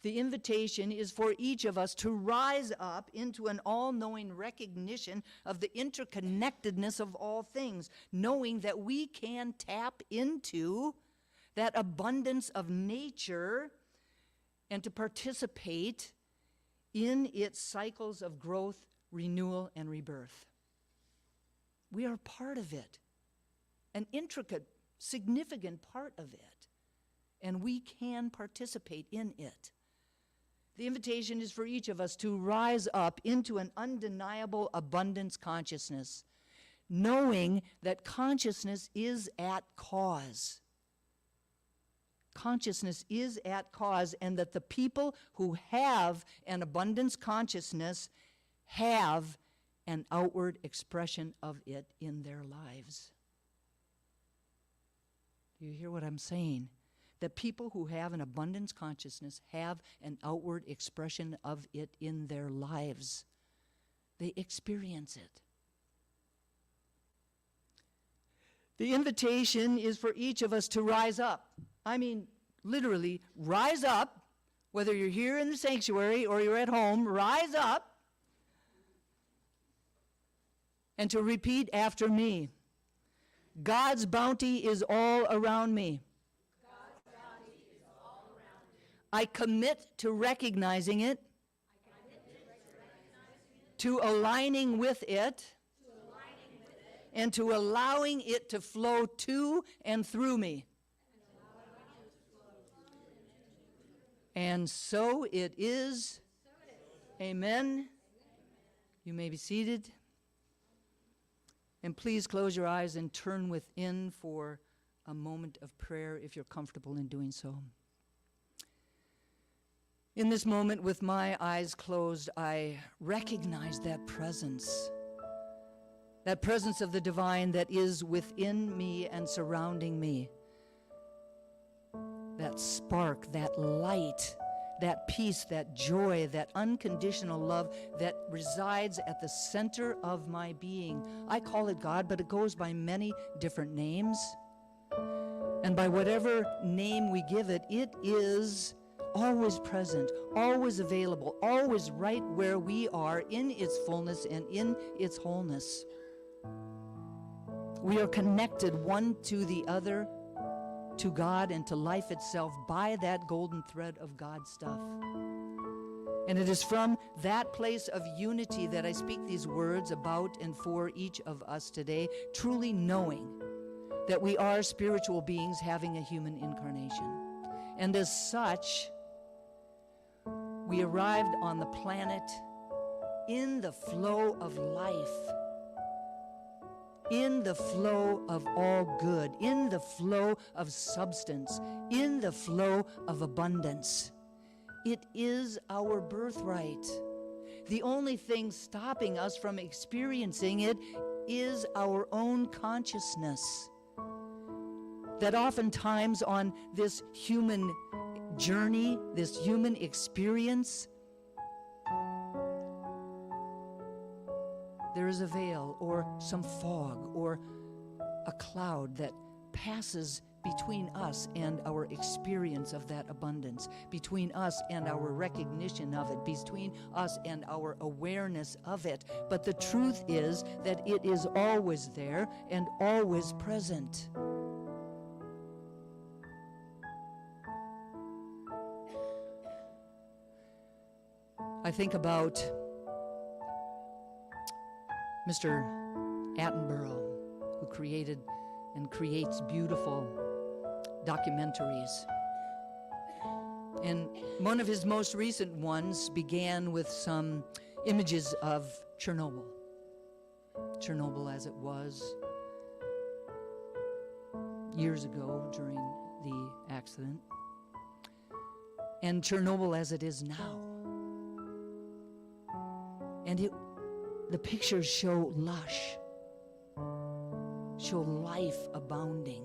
The invitation is for each of us to rise up into an all-knowing recognition of the interconnectedness of all things, knowing that we can tap into that abundance of nature and to participate in its cycles of growth, renewal, and rebirth. We are part of it, an intricate, significant part of it, and we can participate in it. The invitation is for each of us to rise up into an undeniable abundance consciousness, knowing that consciousness is at cause. Consciousness is at cause, and that the people who have an abundance consciousness have an outward expression of it in their lives. Do you hear what I'm saying? That people who have an abundance consciousness have an outward expression of it in their lives. They experience it. The invitation is for each of us to rise up. I mean, literally, rise up, whether you're here in the sanctuary or you're at home, rise up, and to repeat after me. God's bounty is all around me. I commit to recognizing it, to aligning with it, and to allowing it to flow to and through me. And so it is. Amen. You may be seated. And please close your eyes and turn within for a moment of prayer if you're comfortable in doing so. In this moment, with my eyes closed, I recognize that presence of the divine that is within me and surrounding me. That spark, that light, that peace, that joy, that unconditional love that resides at the center of my being. I call it God, but it goes by many different names. And by whatever name we give it, it is always present, always available, always right where we are in its fullness and in its wholeness. We are connected one to the other, to God and to life itself by that golden thread of God's stuff. And it is from that place of unity that I speak these words about and for each of us today, truly knowing that we are spiritual beings having a human incarnation. And as such, we arrived on the planet in the flow of life, in the flow of all good, in the flow of substance, in the flow of abundance. It is our birthright. The only thing stopping us from experiencing it is our own consciousness. That oftentimes on this human journey, this human experience, there is a veil or some fog or a cloud that passes between us and our experience of that abundance, between us and our recognition of it, between us and our awareness of it. But the truth is that it is always there and always present. I think about Mr. Attenborough, who created and creates beautiful documentaries. And one of his most recent ones began with some images of Chernobyl. Chernobyl as it was years ago during the accident, and Chernobyl as it is now. And the pictures show lush, show life abounding.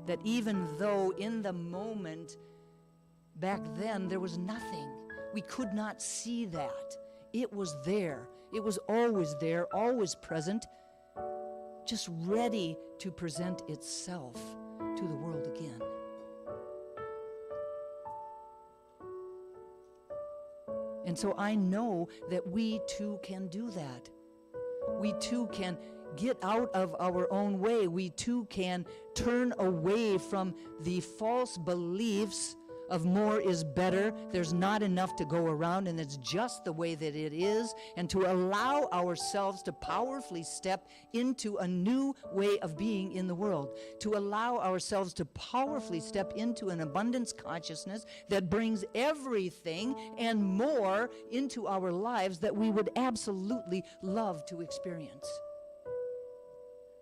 That even though in the moment back then there was nothing, we could not see that. It was there. It was always there, always present, just ready to present itself to the world again. And so I know that we too can do that. We too can get out of our own way. We too can turn away from the false beliefs of more is better, there's not enough to go around, and it's just the way that it is, and to allow ourselves to powerfully step into a new way of being in the world, to allow ourselves to powerfully step into an abundance consciousness that brings everything and more into our lives that we would absolutely love to experience.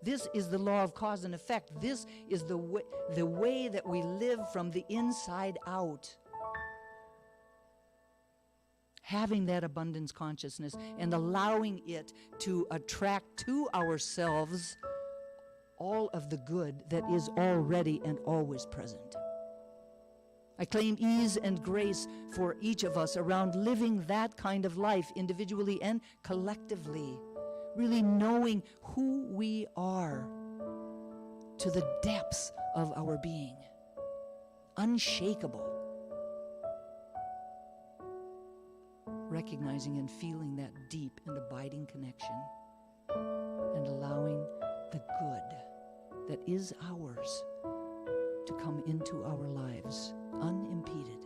This is the law of cause and effect. This is the way that we live from the inside out. Having that abundance consciousness and allowing it to attract to ourselves all of the good that is already and always present. I claim ease and grace for each of us around living that kind of life individually and collectively. Really knowing who we are to the depths of our being, unshakable, recognizing and feeling that deep and abiding connection, and allowing the good that is ours to come into our lives unimpeded.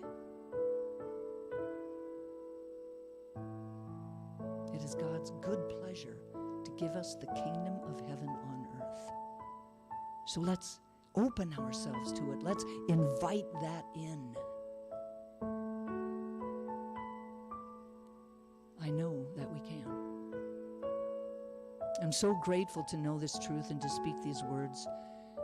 It is God's good pleasure to give us the kingdom of heaven on earth. So let's open ourselves to it. Let's invite that in. I know that we can. I'm so grateful to know this truth and to speak these words.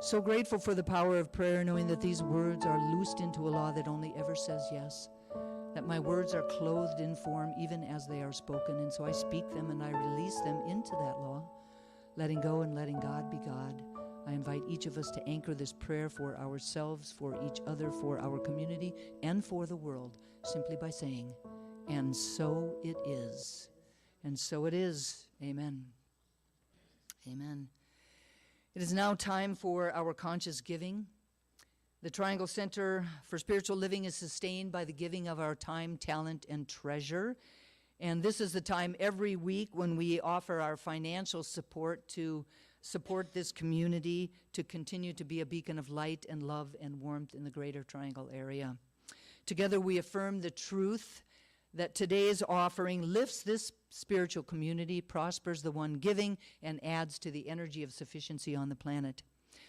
So grateful for the power of prayer, knowing that these words are loosed into a law that only ever says yes. That my words are clothed in form even as they are spoken, and so I speak them and I release them into that law, letting go and letting God be God. I invite each of us to anchor this prayer for ourselves, for each other, for our community, and for the world, simply by saying, and so it is. And so it is. Amen. Amen. It is now time for our conscious giving. The Triangle Center for Spiritual Living is sustained by the giving of our time, talent, and treasure. And this is the time every week when we offer our financial support to support this community to continue to be a beacon of light and love and warmth in the Greater Triangle area. Together we affirm the truth that today's offering lifts this spiritual community, prospers the one giving, and adds to the energy of sufficiency on the planet.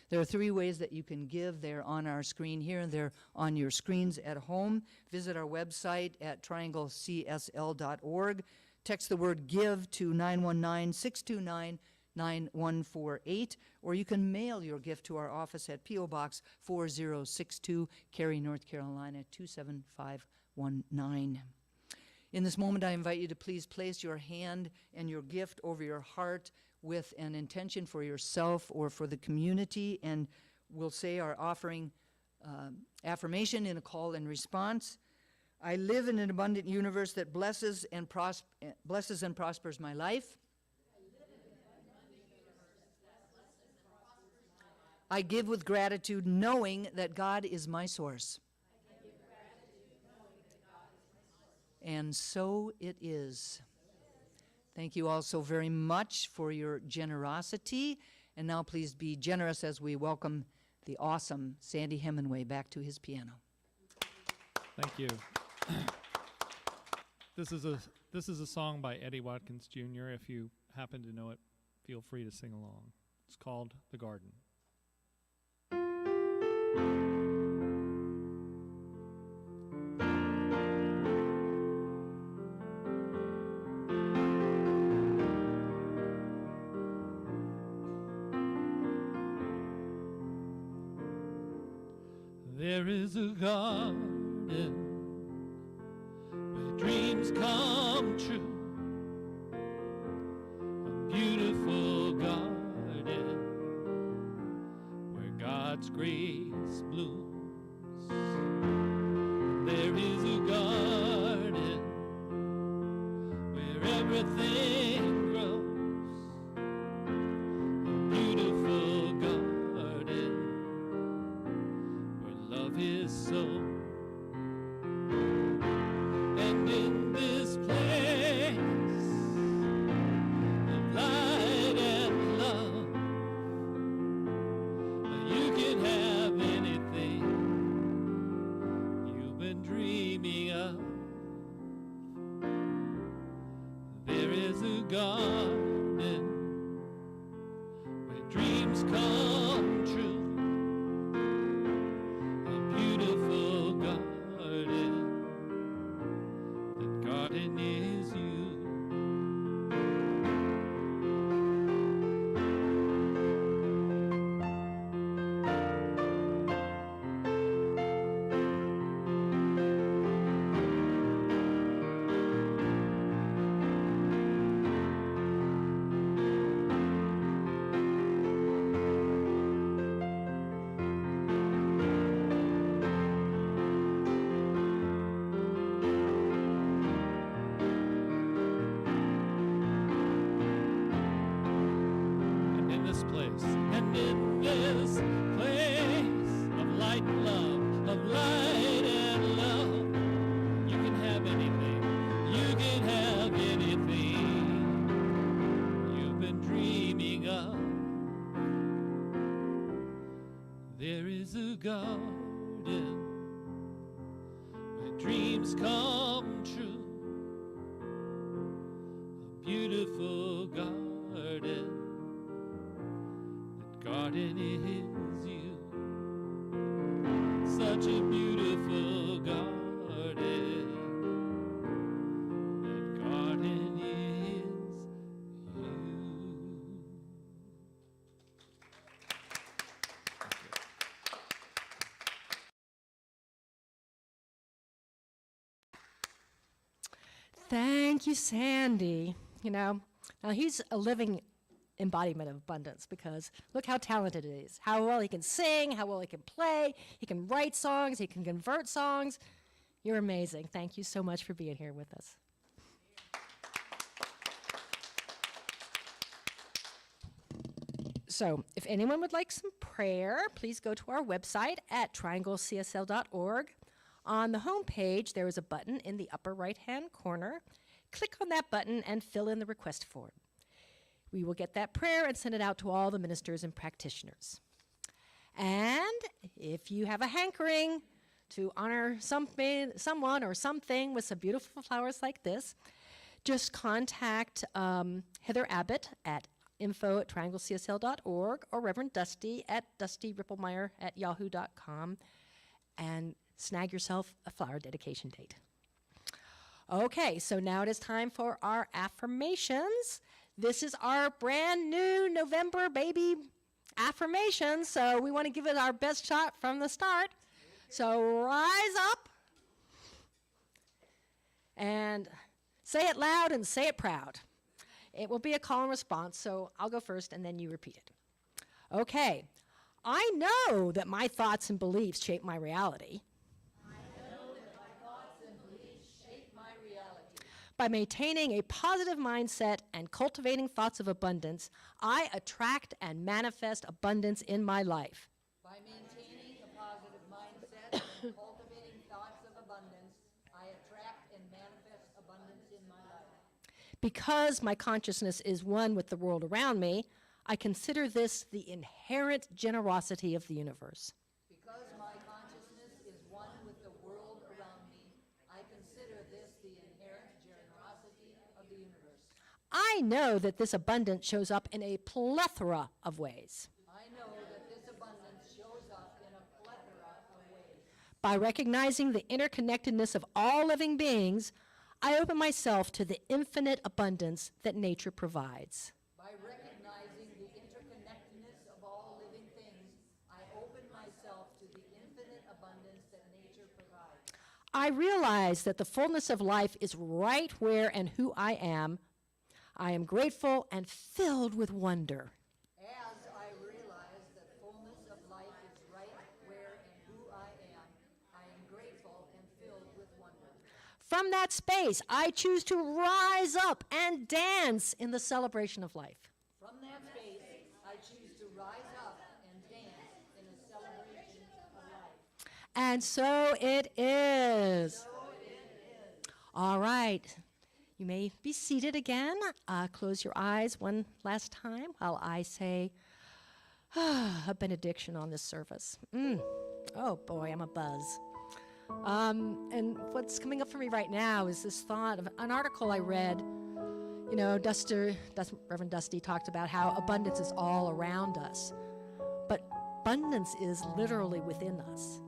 There are 3 ways that you can give. They're on our screen here, and they're on your screens at home. Visit our website at trianglecsl.org. Text the word GIVE to 919-629-9148, or you can mail your gift to our office at PO Box 4062, Cary, North Carolina 27519. In this moment, I invite you to please place your hand and your gift over your heart with an intention for yourself or for the community, and we'll say our offering affirmation in a call and response. I live in an abundant universe that blesses and prospers my life. I give with gratitude, knowing that God is my source. And so it is. Thank you all so very much for your generosity. And now please be generous as we welcome the awesome Sandy Hemingway back to his piano. Thank you. This is a This is a song by Eddie Watkins Jr. If you happen to know it, feel free to sing along. It's called The Garden. There is a garden where dreams come true, a beautiful garden where God's grace blooms. There is a garden where everything grows, a beautiful garden where love is so. And in this place of light and love, you can have anything you've been dreaming of. There is a garden where dreams come true, a beautiful garden. That garden is you. And in this place of light and love, of light and love, you can have anything, you can have anything you've been dreaming of. There is a garden where dreams come true, a beautiful garden. Garden is you, such a beautiful garden. That garden is you. Thank you, Sandy. You know, now he's a living embodiment of abundance because look how talented he is, how well he can sing, how well he can play, he can write songs, he can convert songs. You're amazing. Thank you so much for being here with us. So if anyone would like some prayer, please go to our website at trianglecsl.org. On the home page, there is a button in the upper right-hand corner. Click on that button and fill in the request form. We will get that prayer and send it out to all the ministers and practitioners. And if you have a hankering to honor someone or something with some beautiful flowers like this, just contact Heather Abbott at info@trianglecsl.org or Reverend Dusty at dustyrippelmeyer@yahoo.com and snag yourself a flower dedication date. Okay, so now it is time for our affirmations. This is our brand new November baby affirmation, so we want to give it our best shot from the start. So rise up and say it loud and say it proud. It will be a call and response, so I'll go first and then you repeat it. Okay, I know that my thoughts and beliefs shape my reality. By maintaining a positive mindset and cultivating thoughts of abundance, I attract and manifest abundance in my life. By maintaining a positive mindset and cultivating thoughts of abundance, I attract and manifest abundance in my life. Because my consciousness is one with the world around me, I consider this the inherent generosity of the universe. Because my consciousness is one with the world around me, I consider this the inherent generosity I know that this abundance shows up in a plethora of ways. I know that this abundance shows up in a plethora of ways. By recognizing the interconnectedness of all living beings, I open myself to the infinite abundance that nature provides. By recognizing the interconnectedness of all living things, I open myself to the infinite abundance that nature provides. I realize that the fullness of life is right where and who I am. I am grateful and filled with wonder. As I realize that fullness of life is right where and who I am grateful and filled with wonder. From that space, I choose to rise up and dance in the celebration of life. From that space, I choose to rise up and dance in a celebration of life. And so it is. All right. You may be seated again. Close your eyes one last time while I say a benediction on this service. Oh boy, I'm a buzz. And what's coming up for me right now is this thought of an article I read. You know, Reverend Dusty talked about how abundance is all around us, but abundance is literally within us.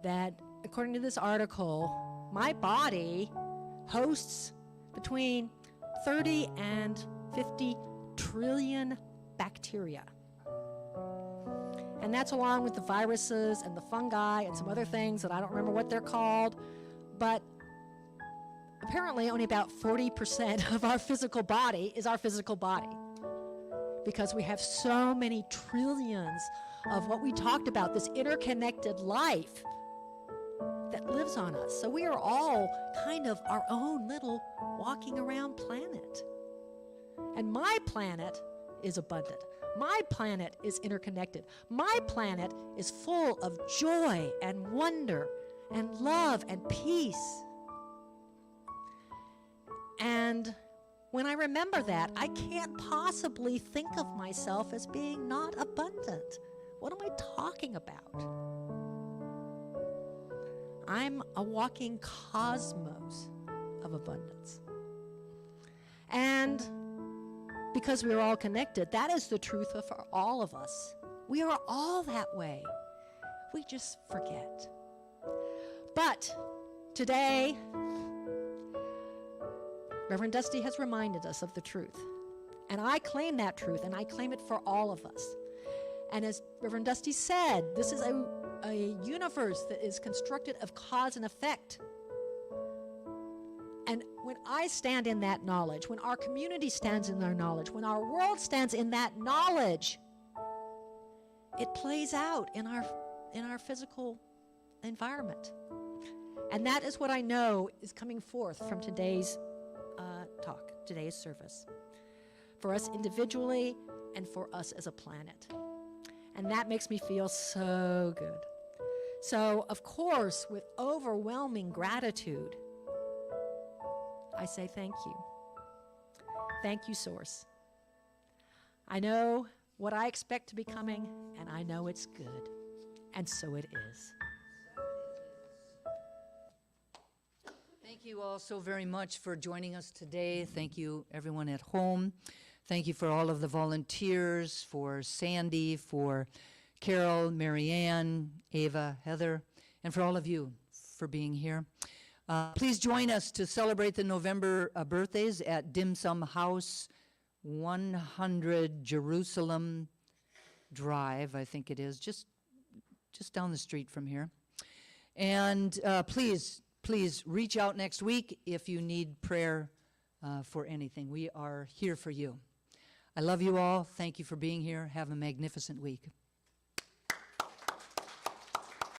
That, according to this article, my body hosts between 30 and 50 trillion bacteria. And that's along with the viruses and the fungi and some other things that I don't remember what they're called. But apparently only about 40% of our physical body is our physical body, because we have so many trillions of what we talked about, this interconnected life that lives on us. So we are all kind of our own little walking around planet. And my planet is abundant. My planet is interconnected. My planet is full of joy and wonder and love and peace. And when I remember that, I can't possibly think of myself as being not abundant. What am I talking about? I'm a walking cosmos of abundance. And because we're all connected, that is the truth for all of us. We are all that way. We just forget. But today, Reverend Dusty has reminded us of the truth. And I claim that truth, and I claim it for all of us. And as Reverend Dusty said, this is a universe that is constructed of cause and effect. And when I stand in that knowledge, when our community stands in their knowledge, when our world stands in that knowledge, it plays out in our physical environment. And that is what I know is coming forth from today's talk, today's service, for us individually and for us as a planet. And that makes me feel so good. So, of course, with overwhelming gratitude, I say thank you. Thank you, Source. I know what I expect to be coming, and I know it's good. And so it is. Thank you all so very much for joining us today. Thank you, everyone at home. Thank you for all of the volunteers, for Sandy, for Carol, Marianne, Ava, Heather, and for all of you for being here. Please join us to celebrate the November birthdays at Dim Sum House, 100 Jerusalem Drive, I think it is, just down the street from here. And please reach out next week if you need prayer for anything. We are here for you. I love you all. Thank you for being here. Have a magnificent week.